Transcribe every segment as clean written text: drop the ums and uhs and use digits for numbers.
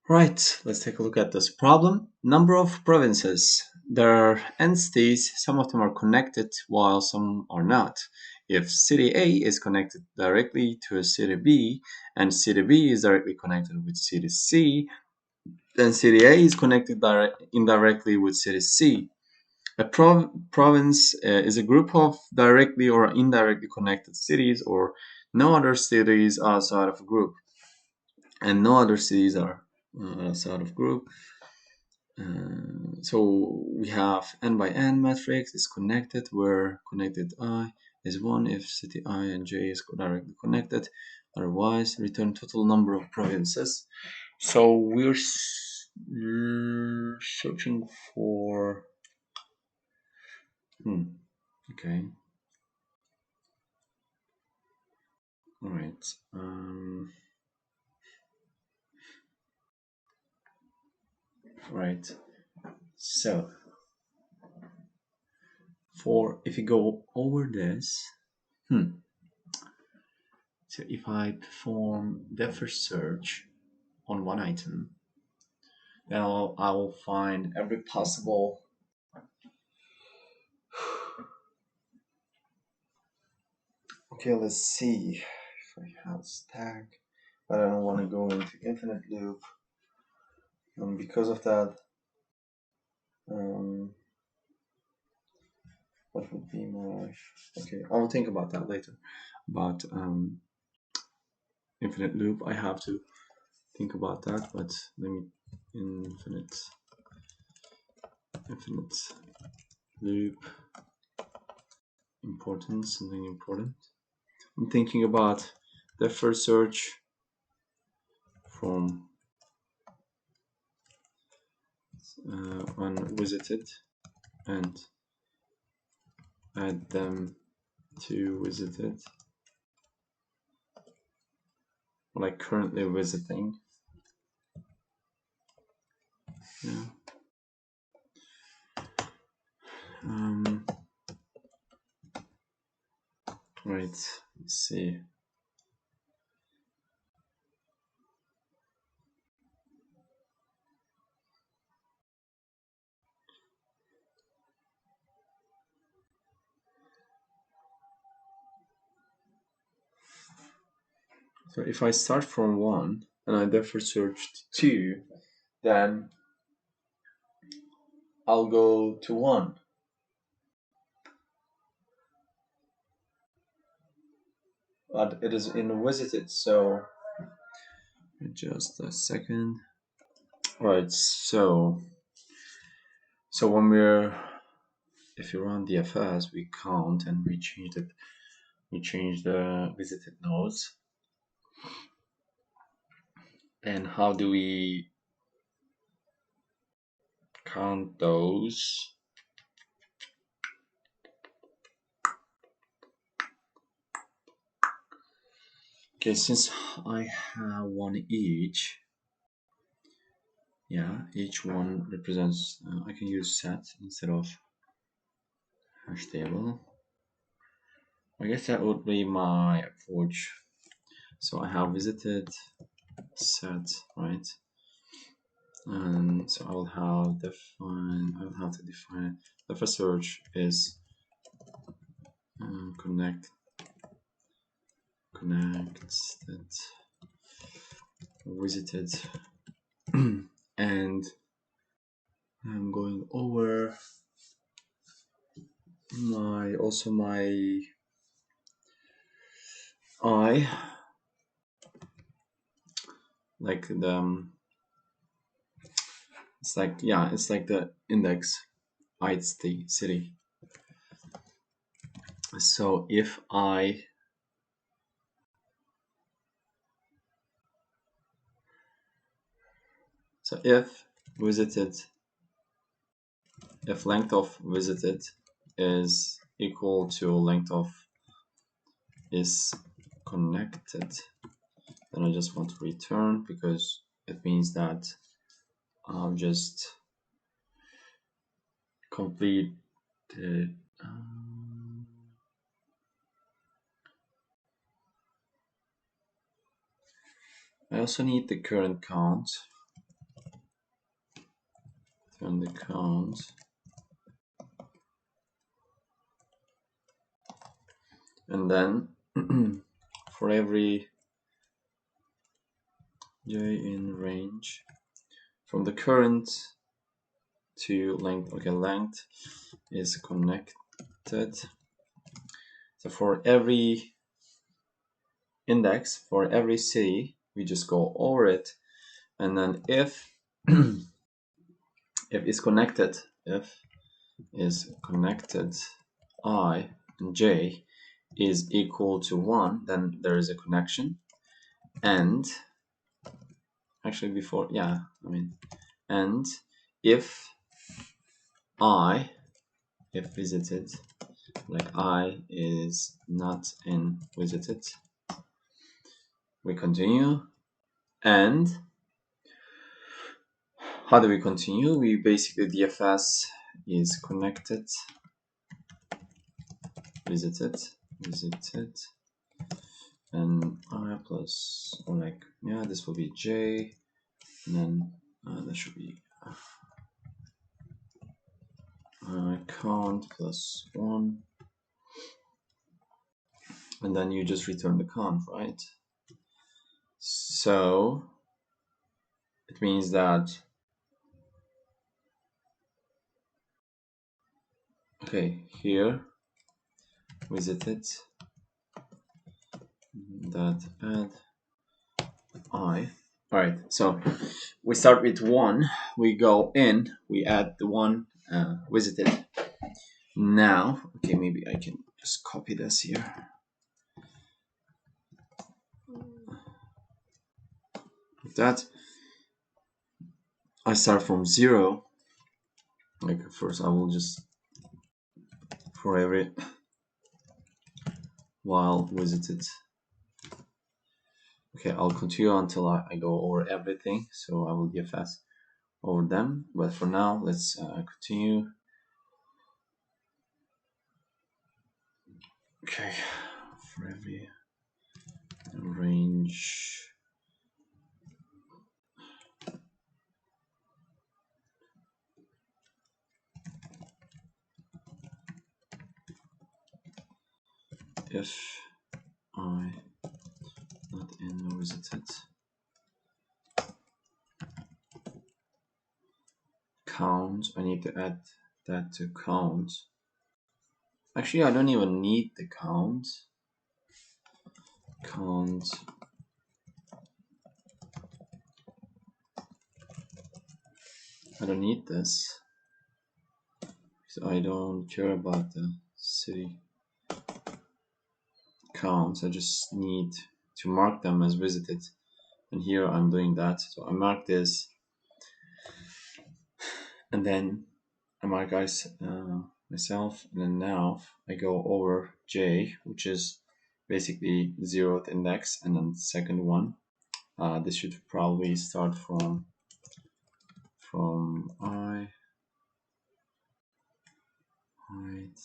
Right, let's take a look at this problem. Number of provinces. There are entities, some of them are connected while some are not. If city A is connected directly to a city B and city B is directly connected with city C, then city A is connected indirectly with city C. A province is a group of directly or indirectly connected cities or no other cities outside of a group. And no other cities are outside of group. So we have n by n matrix is connected where connected I is 1 if city I and j is directly connected. Otherwise, return total number of provinces. So we're searching for okay, all right. Right. So for if you go over this, so if I perform the first search on one item, then I will find every possible okay, let's see if I have stack, but I don't want to go into infinite loop. And because of that, what would be my okay, I will think about that later. But infinite loop, I have to think about that, but let me infinite loop something important. I'm thinking about the first search from unvisited and add them to visited, like currently visiting. Yeah. Right. Let's see. So if I start from 1 and I therefore searched 2, then I'll go to 1. But it is in visited, so just a second. Right, so when if you run DFS, we count and we change the visited nodes. And how do we count those? Okay, since I have one each, yeah, each one represents, I can use set instead of hash table. I guess that would be my approach. So I have visited set, right? And so I will have to define the first search is connected visited and I'm going over my I like the it's like the index it's the city. So if if length of visited is equal to length of is connected, then I just want to return because it means that I'll just complete the I also need the current count return the count, and then for every j in range from the current to length. Okay, length is connected. So for every index, for every city, we just go over it, and then if if is connected I and j is equal to 1, then there is a connection. And actually before, and if visited, like I is not in visited, we continue. And how do we continue? We basically, DFS is connected, visited, and I plus, or like, yeah, this will be j, and then that should be count plus 1, and then you just return the count, right? So it means that, okay, here visited that add I. All right, so we start with 1, we go in, we add the 1 visited. Now, okay, maybe I can just copy this here. Like that. I start from 0. Like first I will just, for every while visited. Okay, I'll continue until I go over everything, so I will DFS over them, but for now let's continue. Okay, for every range, if I not in visited, count, I need to add that to count. Actually, I don't even need the count. I don't need this, so I don't care about the city counts. I just need to mark them as visited, and here I'm doing that. So I mark this, and then I mark myself, and then now I go over j, which is basically 0th index, and then the second one. This should probably start from I, right?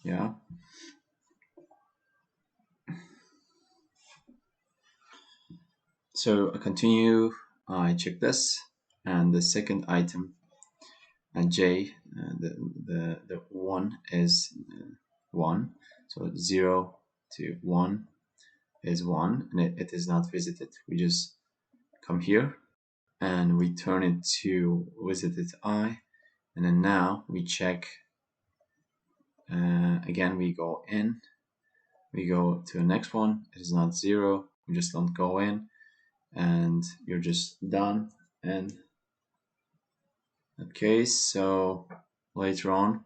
Yeah. So I continue. I check this, and the second item, and j, the 1 is 1, so 0 to 1 is 1, and it is not visited. We just come here and we turn it to visited I, and then now we check again. We go in, we go to the next one, it is not 0, we just don't go in, and you're just done. And okay, so later on,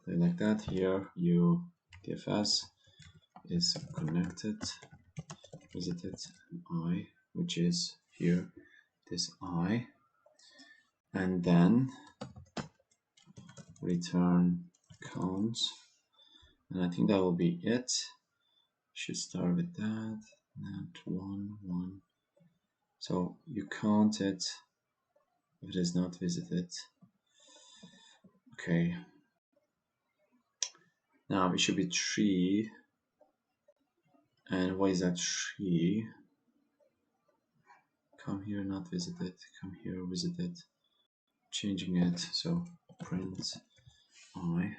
like that, here you DFS is connected, visited I, which is here, this I, and then return counts, and I think that will be it. Should start with that, not 1. So you count it if it is not visited. Okay, now it should be 3, and what is that 3? come here, not visited, come here, visited, changing it, so print I.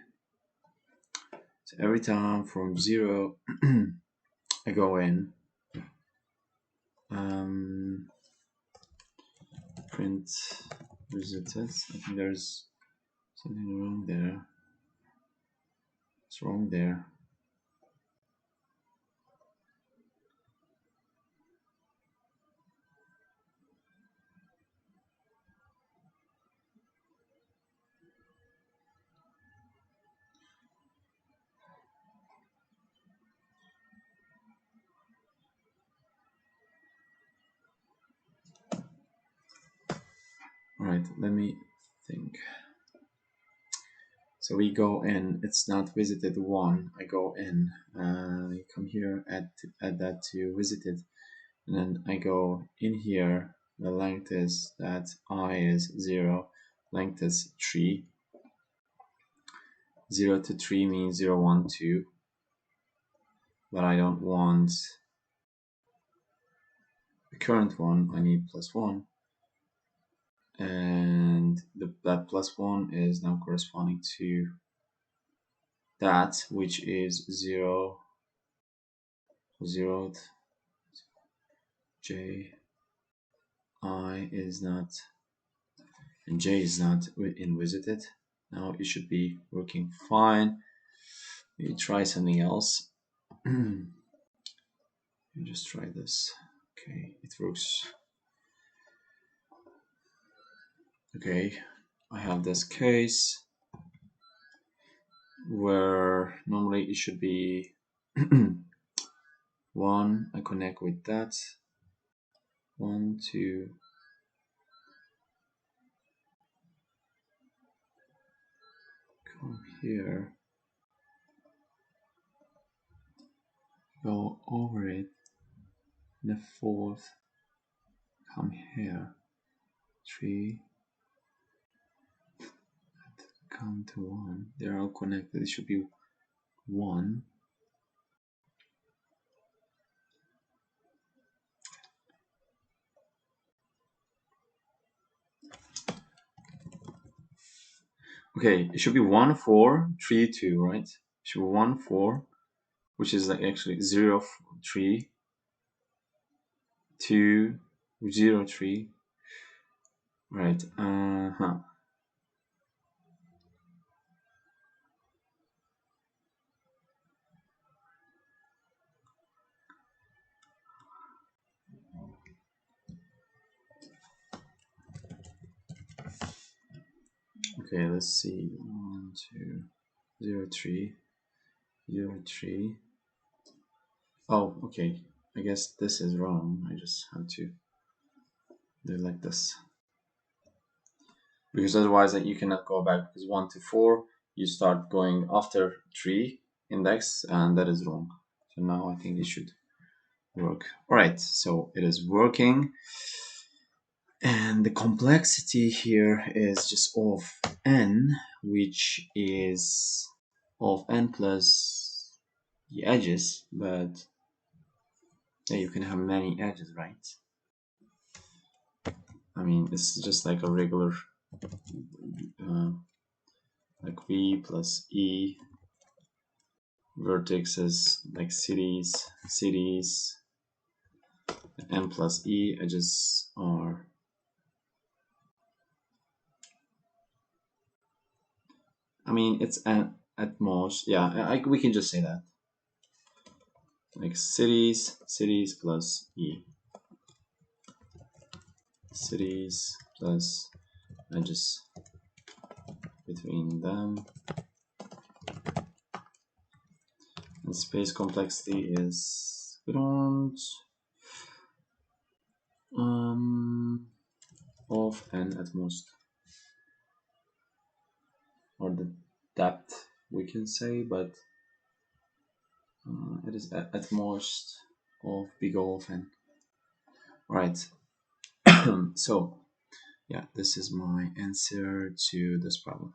So every time from 0 I go in, print visited. I think there's something wrong there. What's wrong there? Alright, let me think. So we go in, it's not visited 1, I go in, I come here, add that to visited, and then I go in here, the length is that I is 0, length is 3, 0 to 3 means 0, 1, 2, but I don't want the current one, I need +1, and that +1 is now corresponding to that, which is 0, 0th, j, I is not, and j is not in visited. Now it should be working fine. Maybe try something else. You just try this. Okay, it works. Okay, I have this case where normally it should be 1, I connect with that, 1, 2, come here, go over it, and the 4th, come here, 3, come to 1, they're all connected, it should be 1, okay, it should be 1, 4, 3, 2, right? It should be 1, 4, which is like actually 0, 3, 2, 0, 3, right? Okay, let's see. 1, 2, 0, 3, 0, 3. Oh, okay. I guess this is wrong. I just have to do it like this. Because otherwise you cannot go back, because 1 to 4 you start going after 3 index, and that is wrong. So now I think it should work. Alright, so it is working. And the complexity here is just O of n, which is O of n plus the edges, but yeah, you can have many edges, right? I mean, it's just like a regular like v plus e, vertexes like cities, n plus e, edges are, I mean, it's at most, yeah, we can just say that, like cities plus e, cities plus edges between them, and space complexity is, we don't of n at most, or the depth we can say, but it is at most of big O of n. Right. So yeah, this is my answer to this problem.